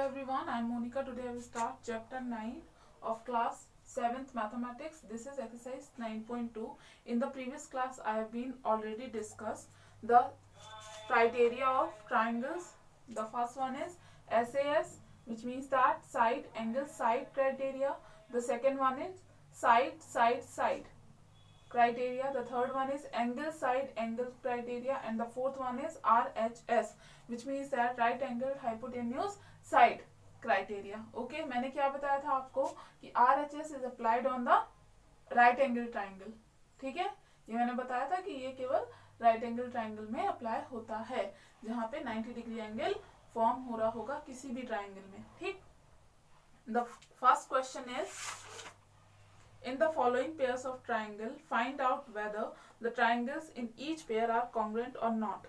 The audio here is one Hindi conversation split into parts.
everyone, I am Monica. Today I will start chapter 9 of class 7th mathematics. This is exercise 9.2. In the previous class I have been already discussed the criteria of triangles. The first one is SAS, which means that side angle side criteria. The second one is side criteria. The third one is angle side angle criteria, and the fourth one is RHS, which means that right angle hypotenuse side criteria. Okay, मैंने क्या बताया था आपको कि RHS is applied on the right angle triangle. ठीक है, ये मैंने बताया था कि ये केवल राइट एंगल ट्राइंगल में अप्लाई होता है जहां पे 90 डिग्री एंगल फॉर्म हो रहा होगा किसी भी ट्राइंगल में. ठीक, the first question is in the following pairs of triangle find out whether the triangles in each pair are congruent or not.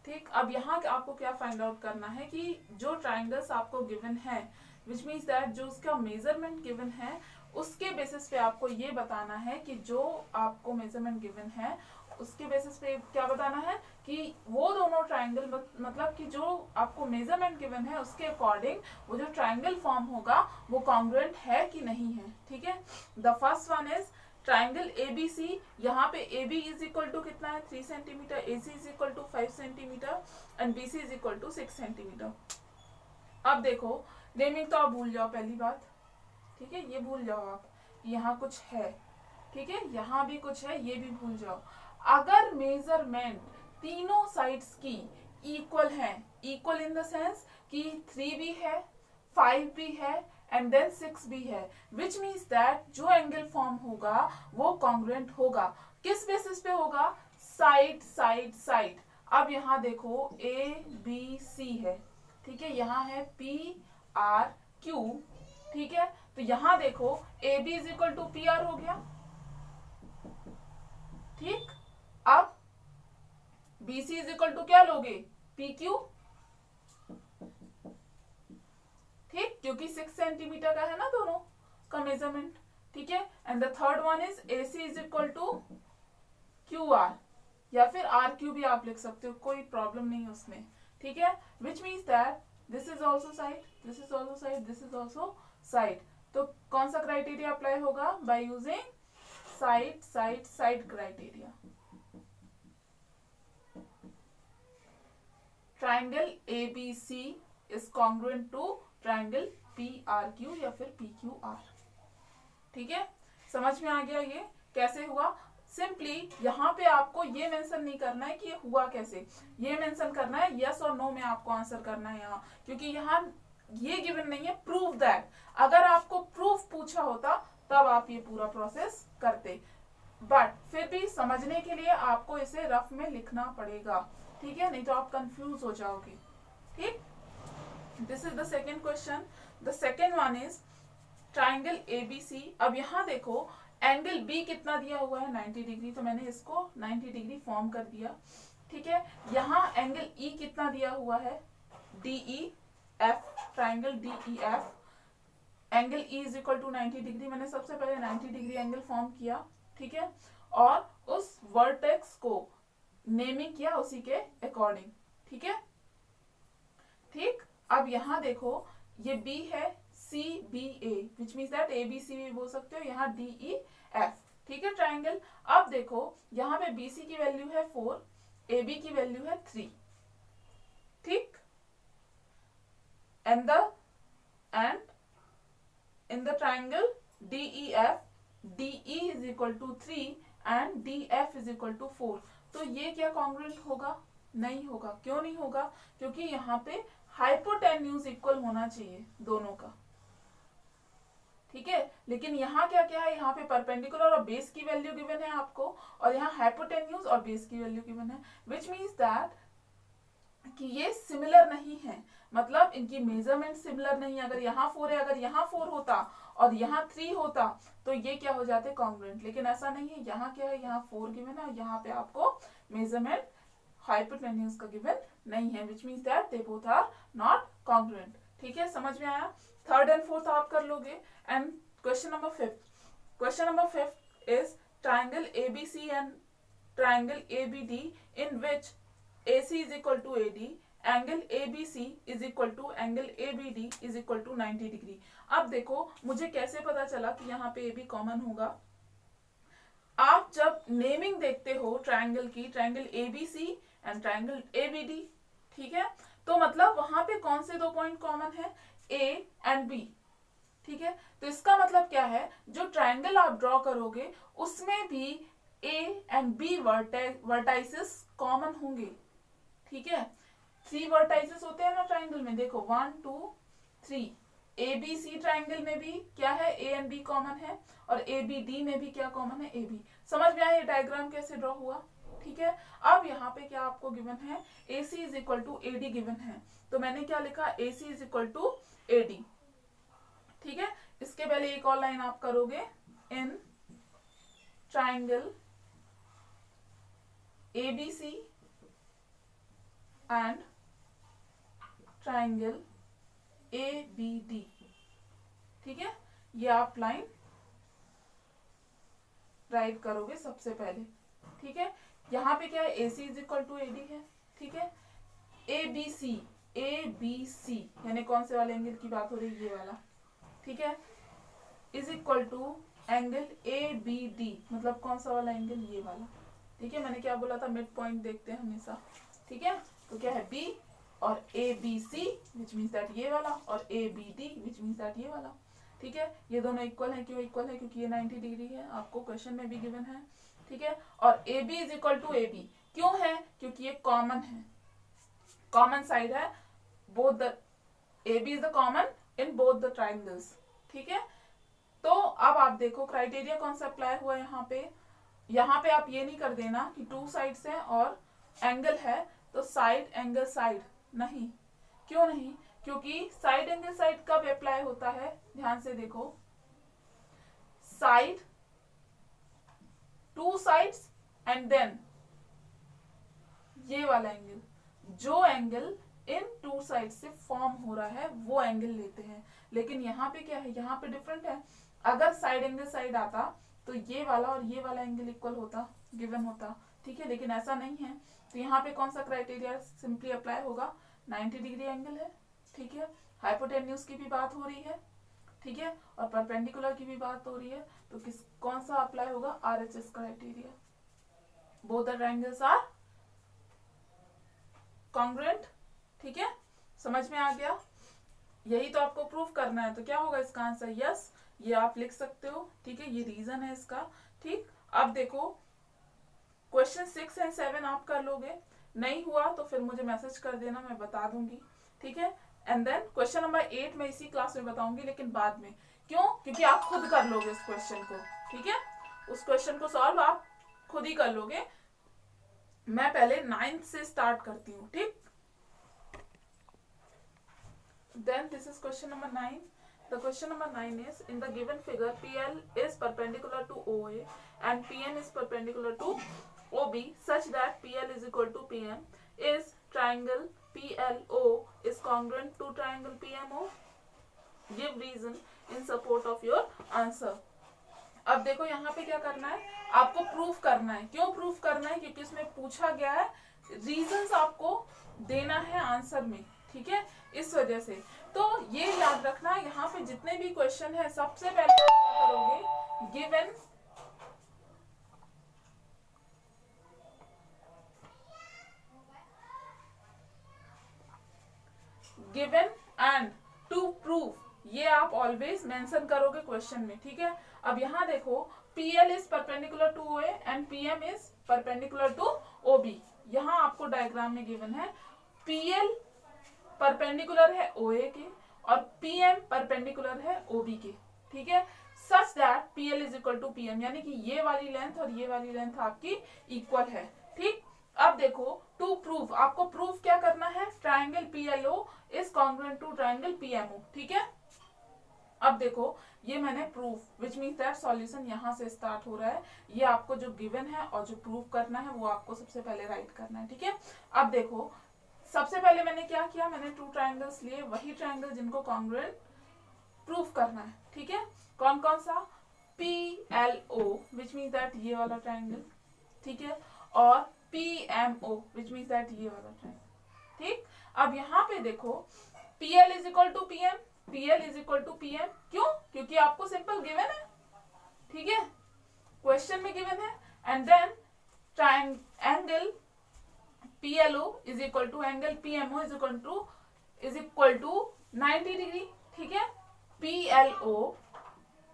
ठीक, अब यहाँ आपको क्या फाइंड आउट करना है कि जो ट्राइंगल्स आपको गिवन है, विच मीन्स दैट जो उसका मेजरमेंट गिवन है उसके बेसिस पे आपको ये बताना है कि जो आपको मेजरमेंट गिवन है उसके बेसिस पे क्या बताना है कि वो दोनों ट्राइंगल मतलब कि जो आपको मेजरमेंट गिवन है उसके अकॉर्डिंग वो जो ट्राइंगल फॉर्म होगा वो कॉन्ग्रुएंट है कि नहीं है. ठीक है, the first one is triangle ABC. यहाँ पे AB इज इक्वल टू कितना है 3 centimetre, AC is equal to 5 centimetre and BC is equal to 6 centimetre. अब देखो नेमिंग तो आप भूल जाओ पहली बात. ठीक है, ये भूल जाओ आप, यहाँ कुछ है. ठीक है, यहाँ भी कुछ है, ये भी भूल जाओ. अगर मेजरमेंट तीनों साइड्स की इक्वल है, इक्वल इन द सेंस कि 3 भी है 5 भी है एंड देन 6 भी है, विच मीन्स दैट जो एंगल फॉर्म होगा वो कॉन्ग्रुएंट होगा. किस बेसिस पे होगा? साइड. अब यहाँ देखो ABC है. ठीक है, यहाँ है PRQ. ठीक है, तो यहाँ देखो AB is equal to PR हो गया. ठीक, अब BC इज इक्वल टू क्या लोगे? PQ. ठीक, क्योंकि 6 सेंटीमीटर का है ना दोनों का मेजरमेंट. ठीक है, and the third one is AC is equal to QR या फिर RQ भी आप लिख सकते हो, कोई प्रॉब्लम नहीं है उसमें. ठीक है, which means that this is also side, this is also side, this is also side. तो कौन सा क्राइटेरिया अप्लाई होगा? By using side criteria. Triangle ABC is congruent to triangle PRQ या फिर PQR. ठीक है, समझ में आ गया ये कैसे हुआ? सिंपली यहाँ पे आपको ये मेंशन नहीं करना है कि ये हुआ कैसे, ये मेंशन करना है यस और नो में आपको आंसर करना है यहाँ, क्योंकि यहाँ ये गिवन नहीं है. प्रूव दैट, अगर आपको प्रूफ पूछा होता तब आप ये पूरा प्रोसेस करते, बट फिर भी समझने के लिए आपको इसे रफ में लिखना पड़ेगा. ठीक है, नहीं तो आप कंफ्यूज हो जाओगे. ठीक, this is the second question. The second one is triangle ABC. अब यहाँ देखो एंगल B कितना दिया हुआ है 90 डिग्री, तो मैंने इसको 90 डिग्री फॉर्म कर दिया. ठीक है, यहाँ एंगल E कितना दिया हुआ है DEF, triangle DEF. Angle E is equal to 90 degree. मैंने सबसे पहले 90 डिग्री एंगल फॉर्म किया. ठीक है, और उस वर्टेक्स को नेमिंग किया उसी के अकॉर्डिंग. ठीक है, ठीक. अब यहाँ देखो ये B है CBA, which means that ABC भी बोल सकते हो, यहाँ DEF. ठीक है, ट्राइंगल. अब देखो यहाँ पे BC की वैल्यू है 4, AB की वैल्यू है 3. ठीक, and in the triangle DEF, DE is equal to 3 and DF is equal to 4. तो ये क्या कॉन्ग्रुएंट होगा? नहीं होगा. क्यों नहीं होगा? क्योंकि यहाँ पे हाइपोटेन्यूज इक्वल होना चाहिए दोनों का. ठीक है, लेकिन यहाँ क्या क्या है? यहाँ पे परपेंडिकुलर और बेस की वैल्यू गिवन है आपको, और यहाँ हाइपोटेन्यूज और बेस की वैल्यू गिवन है, विच मीन्स दैट कि ये सिमिलर नहीं है, मतलब इनकी मेजरमेंट सिमिलर नहीं है. अगर यहाँ 4 है, अगर यहाँ 4 होता और यहाँ 3 होता तो ये क्या हो जाते? कॉन्ग्रुएंट. लेकिन ऐसा नहीं है. यहाँ क्या है? यहाँ 4 गिवन है और यहाँ पे आपको मेजरमेंट हाइपोटेन्यूज का गिवन नहीं है, which means that they both are not congruent. ठीक है, समझ में आया? थर्ड एंड फोर्थ आप कर लोगे. And question number 5 is triangle ABC and triangle ABD in which AC is equal to AD angle ABC is equal to angle ABD is equal to 90 degree. अब देखो मुझे कैसे पता चला कि यहाँ पे AB कॉमन होगा। आप जब नेमिंग देखते हो ट्रायंगल की, triangle ABC and triangle ABD, ठीक है, तो मतलब वहां पे कौन से दो पॉइंट कॉमन है, A एंड B, ठीक है। तो इसका मतलब क्या है, जो ट्रायंगल आप ड्रॉ करोगे उसमें भी A and B vertices common होंगे, ठीक है। 3 वर्टाइसेस होते हैं ना ट्रायंगल में, देखो 1 2 3। ABC ट्रायंगल में भी क्या है, A एंड B कॉमन है, और ABD में भी क्या कॉमन है, AB। समझ में आया ये डायग्राम कैसे ड्रॉ हुआ, ठीक है। अब यहाँ पे क्या आपको गिवन है, AC is equal to AD given है, तो मैंने क्या लिखा, AC is equal to AD, ठीक है। इसके पहले एक और लाइन आप करोगे, in triangle ABC and triangle ABD, ठीक है, ये आप लाइन राइट करोगे सबसे पहले, ठीक है। यहाँ पे क्या है, AC is equal to AD है, ठीक है। ABC यानी कौन से वाले एंगल की बात हो रही है, ये वाला, ठीक है, is equal to angle ABD, मतलब कौन सा वाला एंगल, ये वाला, ठीक है। मैंने क्या बोला था, मिड पॉइंट देखते हैं हमेशा, ठीक है। तो क्या है, B और ABC विच मीन्स दैट ये वाला, और ABD विच मीन्स दैट ये वाला, ठीक है। ये दोनों इक्वल है, क्यों इक्वल है, क्योंकि ये 90 डिग्री है, आपको क्वेश्चन में भी गिवन है, ठीक है। और AB is equal to AB क्यों है, क्योंकि ये कॉमन है, कॉमन साइड है, both the AB is the common in both the triangles, ठीक है। तो अब आप देखो क्राइटेरिया कौन सा अप्लाई हुआ है यहाँ पे आप ये नहीं कर देना कि 2 साइड्स हैं और एंगल है तो साइड एंगल साइड, नहीं, क्यों नहीं, क्योंकि साइड एंगल साइड कब अप्लाई होता है, ध्यान से देखो, साइड 2 साइड्स एंड देन ये वाला एंगल, जो एंगल इन 2 साइड से फॉर्म हो रहा है वो एंगल लेते हैं। लेकिन यहाँ पे क्या है, यहाँ पे डिफरेंट है, अगर साइड एंगल साइड आता तो ये वाला और ये वाला एंगल इक्वल होता, गिवन होता, ठीक है, लेकिन ऐसा नहीं है। तो यहाँ पे कौन सा क्राइटेरिया सिंपली अप्लाई होगा, 90 डिग्री एंगल है, ठीक है, हाइपोटेन्यूज की भी बात हो रही है, ठीक है, और परपेंडिकुलर की भी बात हो रही है, तो कौन सा अप्लाई होगा, RHS criteria, both the triangles are congruent, ठीक है, समझ में आ गया। यही तो आपको प्रूफ करना है, तो क्या होगा इसका आंसर, यस, ये आप लिख सकते हो, ठीक है, ये रीजन है इसका, ठीक। अब देखो क्वेश्चन 6 एंड 7 आप कर लोगे, नहीं हुआ तो फिर मुझे मैसेज कर देना, मैं बता दूंगी, ठीक है। एंड देन क्वेश्चन नंबर 8 मैं इसी क्लास में बताऊंगी, लेकिन बाद में, क्यों, क्योंकि आप खुद कर लोगे इस क्वेश्चन को, ठीक है, उस क्वेश्चन को सॉल्व आप खुद ही कर लोगे। मैं पहले 9th से स्टार्ट करती हूँ, ठीक। Then this is question number 9. The question number 9 is, in the given figure, PL is perpendicular to OA and PN is perpendicular to OB such that PL is equal to PM. Is triangle PLO is congruent to triangle PMO? Give reason in support of your answer. अब देखो यहाँ पे क्या करना है, आपको प्रूफ करना है। क्यों प्रूफ करना है, क्योंकि इसमें पूछा गया है, रीजंस आपको देना है आंसर में, ठीक है, इस वजह से। तो ये याद रखना, यहाँ पे जितने भी क्वेश्चन है सबसे पहले आप क्या करोगे, गिवन एंड टू प्रूव, ये आप ऑलवेज मेंशन करोगे क्वेश्चन में, ठीक है। अब यहाँ देखो, PL is perpendicular to OA and PM is perpendicular to OB। यहाँ आपको डायग्राम में गिवन है, PL परपेंडिकुलर है OA के और PM परपेंडिकुलर है OB के, ठीक है, such that PL is equal to PM, यानी कि ये वाली लेंथ और ये वाली लेंथ आपकी इक्वल है, ठीक। अब देखो टू प्रूफ, आपको प्रूफ क्या करना है, triangle PLO is congruent to triangle PMO, ठीक है। अब देखो ये मैंने proof which means that solution यहाँ से स्टार्ट हो रहा है, ये आपको जो गिवन है और जो प्रूफ करना है वो आपको सबसे पहले राइट करना है, ठीक है। अब देखो सबसे पहले मैंने क्या किया, मैंने 2 ट्राइंगल्स लिए, वही ट्राइंगल जिनको कॉन्ग्रुएंट प्रूफ करना है, ठीक है। कौन कौन सा, PLO विच मीन्स दैट ये वाला ट्राइंगल, ठीक है, और PMO विच मीन्स दैट ये वाला ट्राइंगल, ठीक। अब यहाँ पे देखो PL is equal to PM, PL is equal to PM, क्यों? क्योंकि आपको सिंपल गिवन है, ठीक है, क्वेश्चन में गिवन है। And then angle PLO is equal to angle PMO is equal to 90 degree, ठीक है। PLO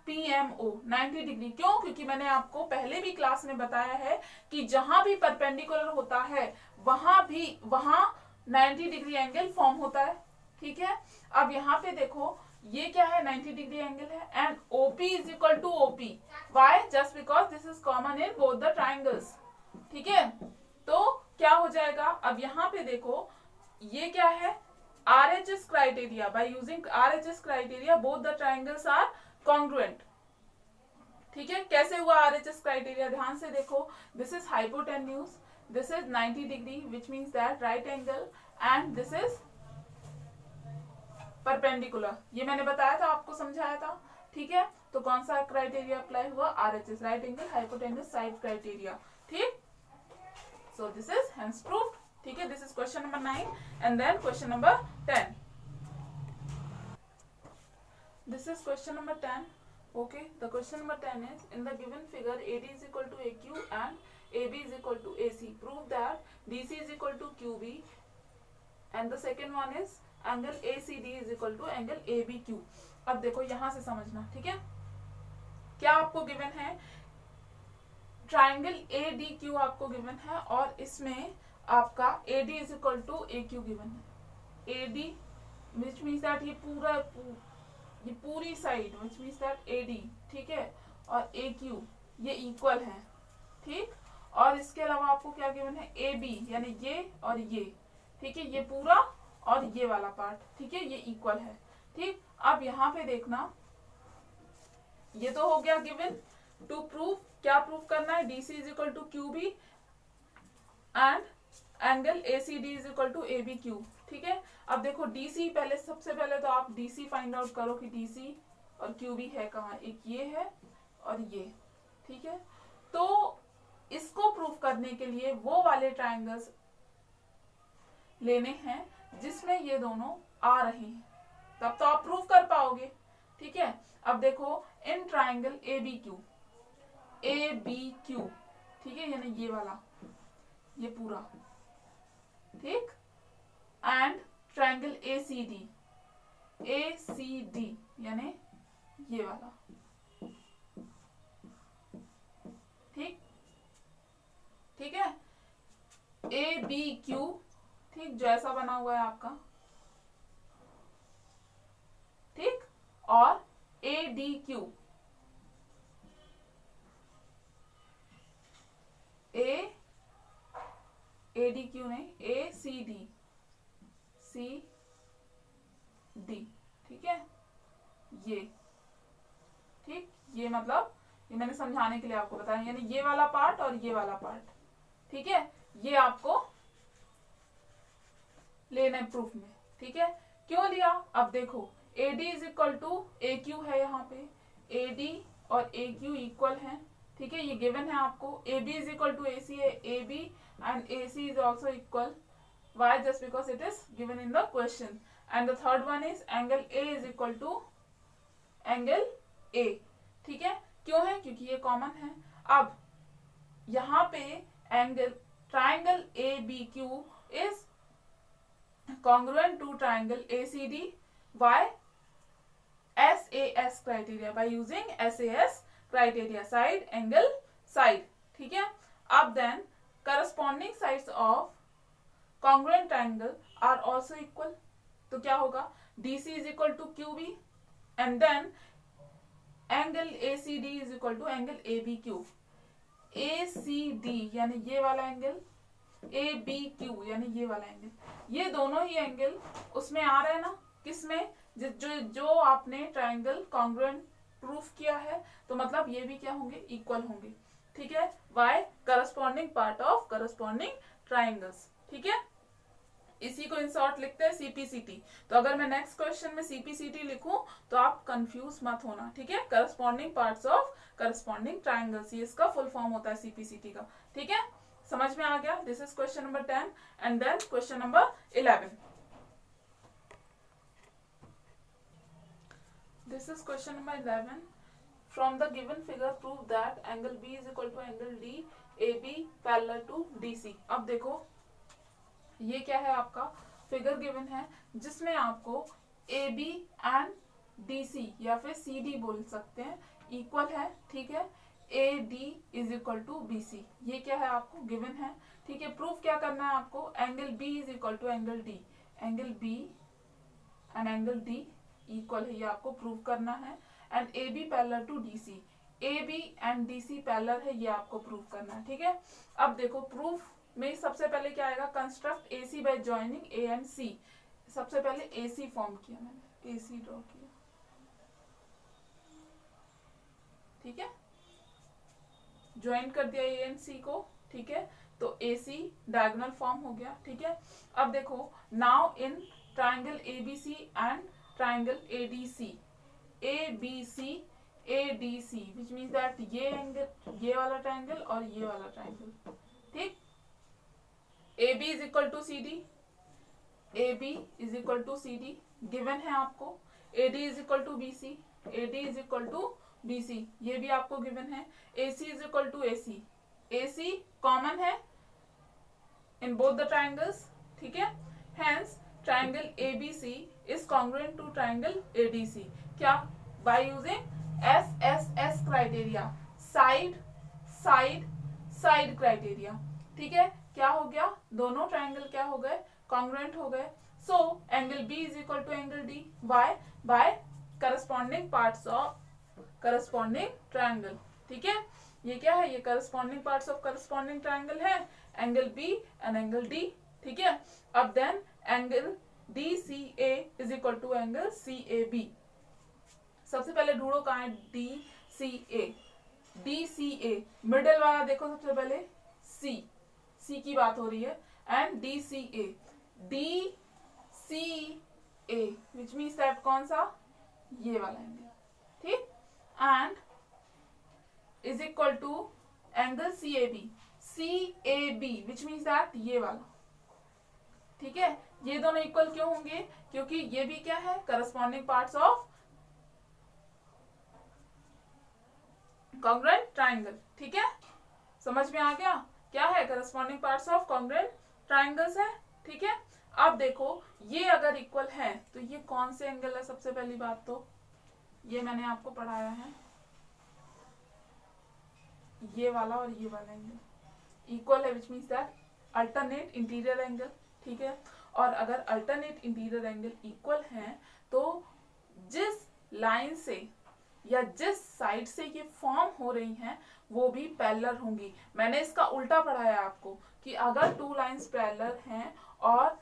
PMO 90 डिग्री, क्यों? क्योंकि मैंने आपको पहले भी क्लास में बताया है कि जहां भी परपेंडिकुलर होता है वहां 90 डिग्री एंगल फॉर्म होता है, ठीक है। अब यहाँ पे देखो ये क्या है, 90 डिग्री एंगल है। And OP is equal to OP, why? Just because this is common in both the triangles, ठीक है। तो क्या हो जाएगा, अब यहाँ पे देखो ये क्या है, RHS criteria. By using RHS criteria both the triangles are congruent, ठीक है। कैसे हुआ RHS क्राइटेरिया, ध्यान से देखो। This is hypotenuse, this is 90 degree which means that right angle, and this is perpendicular. ये मैंने बताया था, आपको समझाया था, ठीक है। तो कौन सा क्राइटेरिया अप्लाई हुआ, RHS, right angle hypotenuse side criteria, ठीक। So this is hence proved, ठीक है। This is question number 9 and then question number 10. This is question number 10. Okay, the question number 10 is, in the given figure AD is equal to AQ and AB is equal to AC. Prove that DC is equal to QB, and the second one is angle ACD is equal to angle ABQ. अब देखो यहाँ से समझना, ठीक है। क्या आपको गिवन है, ट्राइंगल ADQ आपको गिवन है, और इसमें आपका AD is equal to AQ given है। AD which means that ये पूरी side which means that AD, ठीक है, और AQ ये इक्वल है, ठीक। और इसके अलावा आपको क्या गिवन है, AB यानी ये और ये, ठीक है, ये पूरा और ये वाला पार्ट, ठीक है, ये इक्वल है, ठीक। अब यहाँ पे देखना, ये तो हो गया गिवन। टू प्रूव, क्या प्रूव करना है, DC is equal to QB and angle ACD is equal to ABQ, ठीक है। अब देखो DC, पहले सबसे पहले तो आप DC फाइंड आउट करो कि DC और QB है कहाँ, एक ये है और ये, ठीक है। तो इसको प्रूव करने के लिए वो वाले ट्राइंगल्स लेने हैं जिसमें ये दोनों आ रहे हैं, तब तो आप प्रूव कर पाओगे, ठीक है। अब देखो इन ट्राइंगल ABQ, ठीक है, यानी ये वाला, ये पूरा, ठीक, एंड ट्राइंगल ACD यानी ये वाला, ठीक, ठीक है। ABQ, ठीक, जो ऐसा बना हुआ है आपका, ठीक, और ADQ, ADQ नहीं, ACD, ठीक है, ये, ठीक, ये मतलब ये मैंने समझाने के लिए आपको बताया, यानी ये वाला पार्ट और ये वाला पार्ट, ठीक है, ये आपको लेना है प्रूफ में, ठीक है। क्यों लिया, अब देखो AD is equal to AQ है, यहाँ पे AD और AQ इक्वल है, ठीक है, ये गिवन है आपको। AB is equal to AC है, AB and AC is also equal. Why? Just because it is given in the question. And the third one is angle A is equal to angle A, ठीक है। क्यों है, क्योंकि ये कॉमन है। अब यहाँ पे angle triangle ABQ is congruent to triangle ACD. Why? SAS criteria, by using SAS criteria, side angle side, ठीक है। अब then corresponding sides of congruent triangle are also equal. तो क्या होगा, DC is equal to QB and then angle ACD is equal to angle ABQ. ACD यानी ये वाला एंगल, ABQ यानी ये वाला एंगल, ये दोनों ही एंगल उसमें आ रहे हैं ना, किसमें, जो आपने ट्राइंगल कॉन्ग्रुएंट प्रूफ किया है, तो मतलब ये भी क्या होंगे, इक्वल होंगे, ठीक है। Why, corresponding part of corresponding triangles, ठीक है। इसी को इन शॉर्ट लिखते हैं CPCT। तो अगर मैं नेक्स्ट क्वेश्चन में CPCT लिखूं तो आप कंफ्यूज मत होना, ठीक है। Corresponding parts of corresponding triangles, ये इसका फुल फॉर्म होता है CPCT का, ठीक है। समझ में आ गया। This is question number 10 and then question number 11. this is question number 11. From the given figure prove that angle B is equal to angle D AB parallel to DC. अब देखो ये क्या है, आपका फिगर गिवन है जिसमें आपको AB एंड DC या फिर CD बोल सकते हैं इक्वल है, ठीक है। AD is equal to BC, ये क्या है आपको गिवन है, ठीक है। प्रूफ क्या करना है आपको, angle B is equal to angle D, angle B and angle D equal है, ये आपको प्रूव करना है। And AB parallel to DC, AB and DC parallel है, ये आपको प्रूव करना है, ठीक है। अब देखो प्रूफ में सबसे पहले क्या आएगा, construct AC bye joining A and C। सबसे पहले AC फॉर्म किया मैंने, AC ड्रॉ किया, ठीक है, ज्वाइन कर दिया A एंड C को, ठीक है। तो AC डायगोनल फॉर्म हो गया, ठीक है। अब देखो now in triangle ABC and triangle ADC, ABC ADC which means that ये एंगल, ये वाला ट्राइंगल और ये वाला ट्राइंगल, ठीक। AB is equal to CD, AB is equal to CD given है आपको। AD is equal to BC, AD is equal to BC, ये भी आपको गिवन है। AC is equal to AC, AC common है इन बोथ द ट्राइंगल्स, ठीक है। Hence triangle ABC is congruent to triangle ADC, क्या, by using SSS criteria, side side side criteria, ठीक है। क्या हो गया, दोनों ट्राइंगल क्या हो गए, कॉन्ग्रुएंट हो गए। So angle B is equal to angle D, by by corresponding parts of corresponding triangle, ठीक है। ये क्या है, ये corresponding parts of corresponding triangle है, angle B and angle D, ठीक है। अब then angle DCA is equal to angle CAB। सबसे पहले ढूंढो कहाँ है DCA, DCA मिडिल वाला देखो सबसे पहले, C की बात हो रही है, and DCA, DCA which means that कौन सा, ये वाला एंगल, ठीक। And is equal to angle CAB which means that ये वाला, ठीक है। ये दोनों इक्वल क्यों होंगे, क्योंकि ये भी क्या है, corresponding parts of congruent triangle, ठीक है। समझ में आ गया, क्या है, corresponding parts of congruent triangles है, ठीक है। अब देखो ये अगर इक्वल है तो ये कौन से एंगल है, सबसे पहली बात तो ये मैंने आपको पढ़ाया है, ये वाला और ये वाला एंगल इक्वल है, which means that alternate interior angle, ठीक है। और अगर अल्टरनेट इंटीरियर एंगल इक्वल हैं तो जिस लाइन से या जिस साइड से ये फॉर्म हो रही हैं वो भी पैरेलल होंगी। मैंने इसका उल्टा पढ़ाया आपको कि अगर टू लाइंस पैरेलल हैं और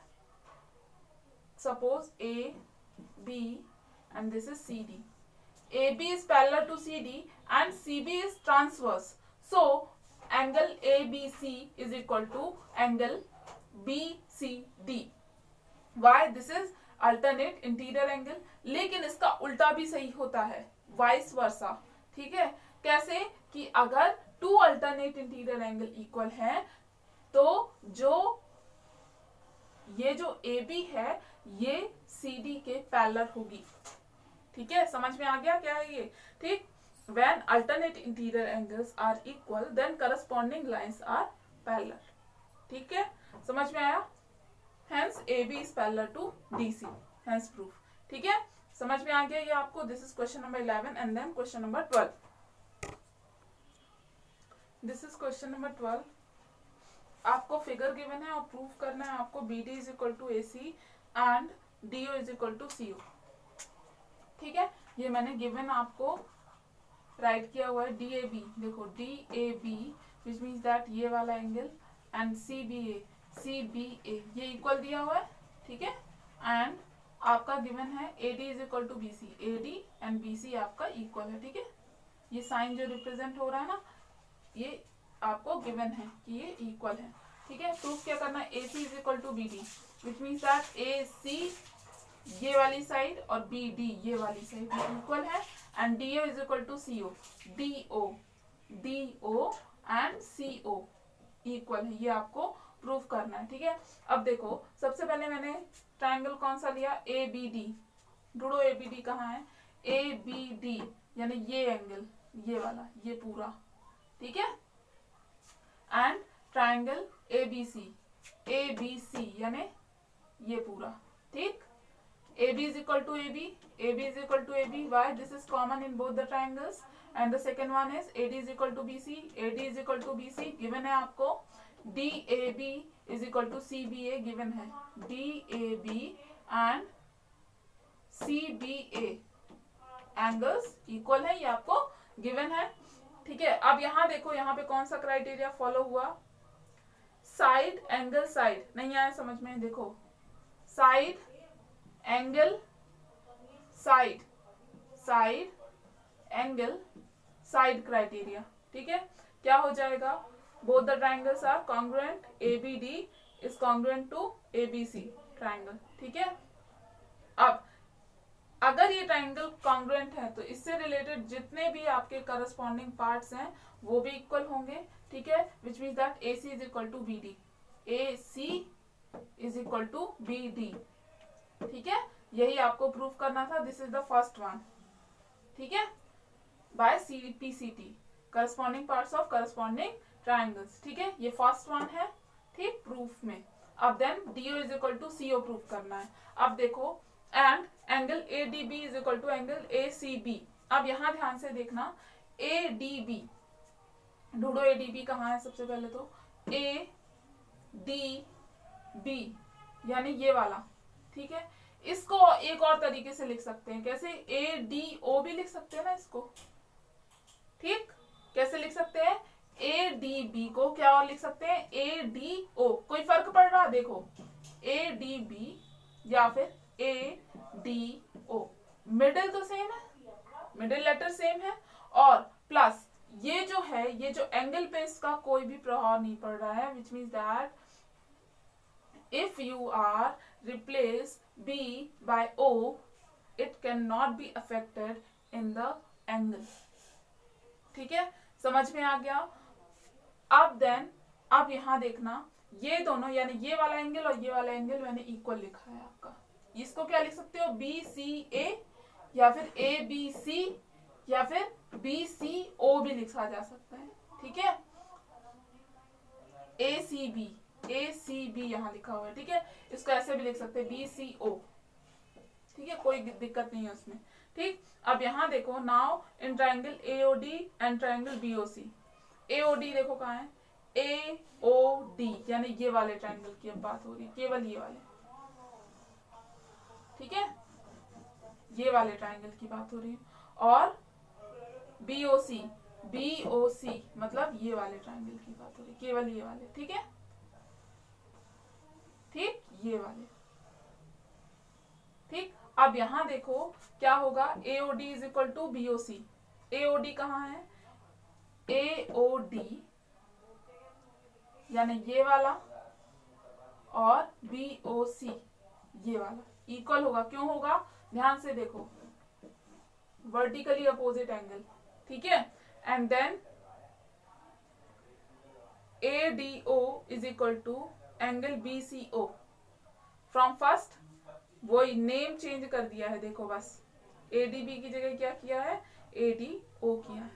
suppose AB and this is CD, AB is parallel to CD and CB is transverse, so angle ABC is equal to angle BCD. Why? This is alternate interior angle, लेकिन इसका उल्टा भी सही होता है, वाइस वर्सा, ठीक है। कैसे कि अगर two alternate interior angle equal है तो ये जो AB है ये CD के पैरेलल होगी, ठीक है। समझ में आ गया क्या है ये, ठीक। When alternate interior angles are equal, then corresponding lines are parallel, ठीक है, समझ में आया। Hence AB is parallel to DC, hence proof, ठीक है, समझ में आ गया ये आपको। This is question number 11 and then question number 12. This is question number 12. आपको फिगर गिवन है और प्रूफ करना है आपको BD is equal to AC and DO is equal to CO, ठीक है। ये मैंने गिवन आपको राइट किया हुआ है, DAB देखो, DAB विच मीन्स दैट ये वाला एंगल एंड CBA ये इक्वल दिया हुआ है, ठीक है। एंड आपका गिवन है AD is equal to BC, AD and BC आपका इक्वल है, ठीक है। ये साइन जो रिप्रेजेंट हो रहा है ना, ये आपको गिवन है कि ये इक्वल है, ठीक है। प्रूफ क्या करना है, AC is equal to BD which means that AC ये वाली साइड और BD ये वाली साइड इक्वल है, and DO is equal to CO, DO and CO equal है, ये आपको प्रूफ करना है, ठीक है। अब देखो सबसे पहले मैंने ट्राइंगल कौन सा लिया, ABD, ढूंढो ABD कहाँ है, ABD यानी ये एंगल, ये वाला, ये पूरा, ठीक है, एंड ट्राइंगल ABC यानी ये पूरा, ठीक। AB is equal to AB, AB is equal to AB. Why? This is common in both the triangles. And the second one is AD is equal to BC, AD is equal to BC. Given है आपको DAB is equal to CBA, given है DAB and CBA angles equal है, ये आपको गिवन है, ठीक है। अब यहाँ देखो, यहाँ पे कौन सा क्राइटेरिया फॉलो हुआ, साइड एंगल साइड, नहीं आया समझ में, देखो side angle side, side angle side criteria, ठीक है। क्या हो जाएगा, both the triangles are congruent, ABD is congruent to ABC triangle, ठीक है। अब अगर ये ट्राइंगल कॉन्ग्रुएंट है तो इससे रिलेटेड जितने भी आपके करस्पॉन्डिंग पार्ट्स हैं वो भी इक्वल होंगे, ठीक है, which means that AC is equal to BD, AC is equal to BD, ठीक है। यही आपको प्रूव करना था, this is the first one, ठीक है, by CPCT, corresponding parts of corresponding triangles, ठीक है, ये फर्स्ट वन है, ठीक, प्रूफ में। अब then DO is equal to CO proof करना है। अब देखो, and angle ADB is equal to angle ACB। अब यहां ध्यान से देखना, ADB ढूंढो, ADB कहाँ है, सबसे पहले तो ADB यानी ये वाला, ठीक है। इसको एक और तरीके से लिख सकते हैं, कैसे, ADO भी लिख सकते हैं ना इसको, ठीक, कैसे लिख सकते हैं, ADB को क्या और लिख सकते हैं, ADO, कोई फर्क पड़ रहा, देखो ADB या फिर ADO, मिडिल तो सेम है, मिडिल लेटर सेम है, और प्लस ये जो है, ये जो एंगल पे इसका कोई भी प्रभाव नहीं पड़ रहा है, which means that if you are replace B by O, it cannot be affected in the angle, ठीक है, समझ में आ गया। अब देन, अब यहां देखना, ये दोनों यानी ये वाला एंगल और ये वाला एंगल मैंने इक्वल लिखा है आपका, इसको क्या लिख सकते हो, BCA या फिर ABC या फिर BCO भी लिखा जा सकता है, ठीक है, ACB यहाँ लिखा हुआ है, ठीक है, इसको ऐसे भी लिख सकते हैं BCO, ठीक है, कोई दिक्कत नहीं है उसमें, ठीक। अब यहाँ देखो, now in triangle AOD and triangle BOC, AOD देखो कहाँ है, AOD यानी ये वाले ट्राइंगल की अब बात हो रही है, केवल ये वाले, ठीक है, ये वाले ट्राइंगल की बात हो रही है, और BOC मतलब ये वाले ट्राइंगल की बात हो रही है, केवल ये वाले, ठीक है, ठीक, ये वाले, ठीक। अब यहां देखो क्या होगा, AOD is equal to BOC, AOD कहाँ है, AOD यानी ये वाला और BOC ये वाला इक्वल होगा, क्यों होगा, ध्यान से देखो, वर्टिकली अपोजिट एंगल, ठीक है, and then ADO is equal to angle BCO, from first वही नेम चेंज कर दिया है, देखो बस ADB की जगह क्या किया है, ADO किया है,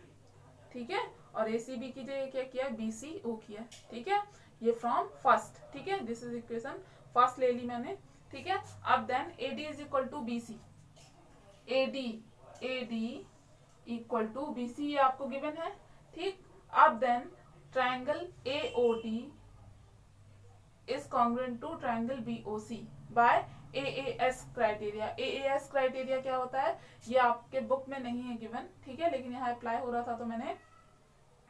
ठीक है, और ACB की जगह क्या किया है, BCO किया है, ठीक है, ये फ्रॉम फर्स्ट, ठीक है, दिस इज इक्वेशन फर्स्ट ले ली मैंने, ठीक है। अब then AD is equal to BC, AD equal to BC ये आपको गिवन है, ठीक। अब then triangle AOD is congruent to triangle BOC by AAS criteria. AAS criteria क्या होता है, ये आपके बुक में नहीं है गिवन, ठीक है, लेकिन यहाँ अप्लाई हो रहा था तो मैंने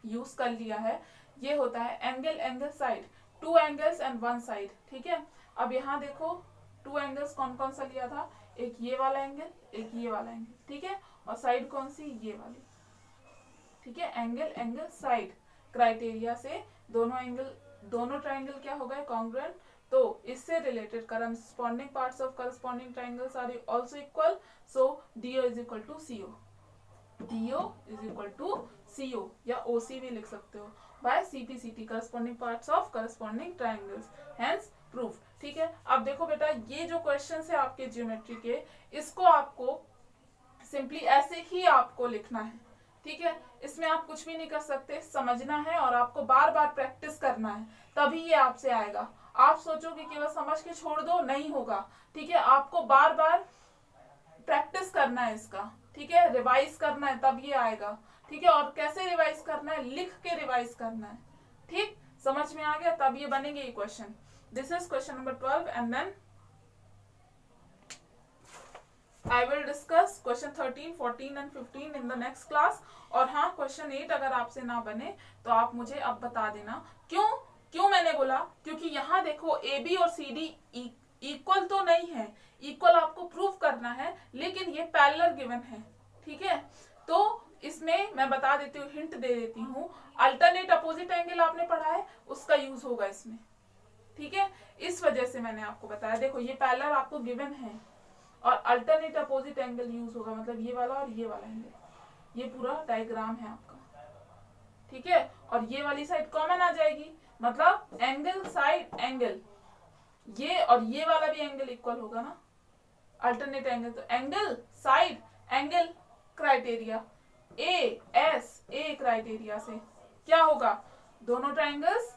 यूज कर लिया है। ये होता है angle side, two angles and one side, ठीक है। अब यहाँ देखो टू एंगल्स कौन कौन सा लिया था, एक ये वाला एंगल, एक ये वाला एंगल, ठीक है, और साइड कौन सी, ये वाली, ठीक है। एंगल साइड क्राइटेरिया से दोनों ट्राइंगल क्या हो गए, कॉन्ग्रुएंट, तो इससे related corresponding parts of corresponding triangles are also equal, so DO is equal to CO, DO is equal to CO या OC भी लिख सकते हो, by CPCT, corresponding parts of corresponding triangles, hence proof, ठीक है। अब देखो बेटा, ये जो क्वेश्चन है आपके ज्योमेट्री के, इसको आपको सिंपली ही आपको लिखना है, ठीक है। इसमें आप कुछ भी नहीं कर सकते, समझना है और आपको बार बार प्रैक्टिस करना है, तभी ये आपसे आएगा। आप सोचोगे केवल समझ के छोड़ दो, नहीं होगा, ठीक है। आपको बार बार प्रैक्टिस करना है इसका, ठीक है, रिवाइज करना है, तब ये आएगा, ठीक है। और कैसे रिवाइज करना है, लिख के रिवाइज करना है, ठीक। समझ में आ गया, तब ये बनेंगे ये question. This is question number 12 and then I will discuss question 13, 14 and 15 in the next class। और हाँ, क्वेश्चन 8 अगर आपसे ना बने तो आप मुझे अब बता देना। क्यों मैंने बोला, क्योंकि यहाँ देखो ए बी और सी डी इक्वल तो नहीं है, इक्वल आपको प्रूव करना है, लेकिन ये पैरेलल गिवन है, ठीक है। तो इसमें मैं बता देती हूँ, हिंट दे देती हूँ, अल्टरनेट अपोजिट एंगल आपने पढ़ा है, उसका यूज होगा इसमें, ठीक है। इस वजह से मैंने आपको बताया, देखो ये पैरेलल आपको गिवन है और अल्टरनेट अपोजिट एंगल यूज होगा, मतलब ये वाला और ये वाला एंगल, ये पूरा डायग्राम है आपका, ठीक है। और ये वाली साइड कॉमन आ जाएगी, मतलब एंगल साइड एंगल, ये और ये वाला भी एंगल इक्वल होगा ना, अल्टरनेट एंगल, तो एंगल साइड एंगल क्राइटेरिया ए क्राइटेरिया से क्या होगा, दोनों ट्रायंगल्स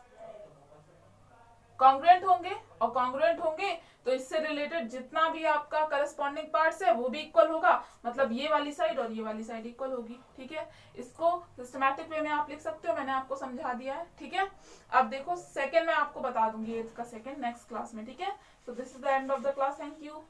कॉन्ग्रुएंट होंगे, और कॉन्ग्रुएंट होंगे तो इससे रिलेटेड जितना भी आपका करस्पॉन्डिंग पार्ट्स है वो भी इक्वल होगा, मतलब ये वाली साइड और ये वाली साइड इक्वल होगी, ठीक है। इसको सिस्टमैटिक वे में आप लिख सकते हो, मैंने आपको समझा दिया है, ठीक है। अब देखो सेकंड में आपको बता दूंगी, इसका सेकंड नेक्स्ट क्लास में, ठीक है। सो this is the end of the class, thank you.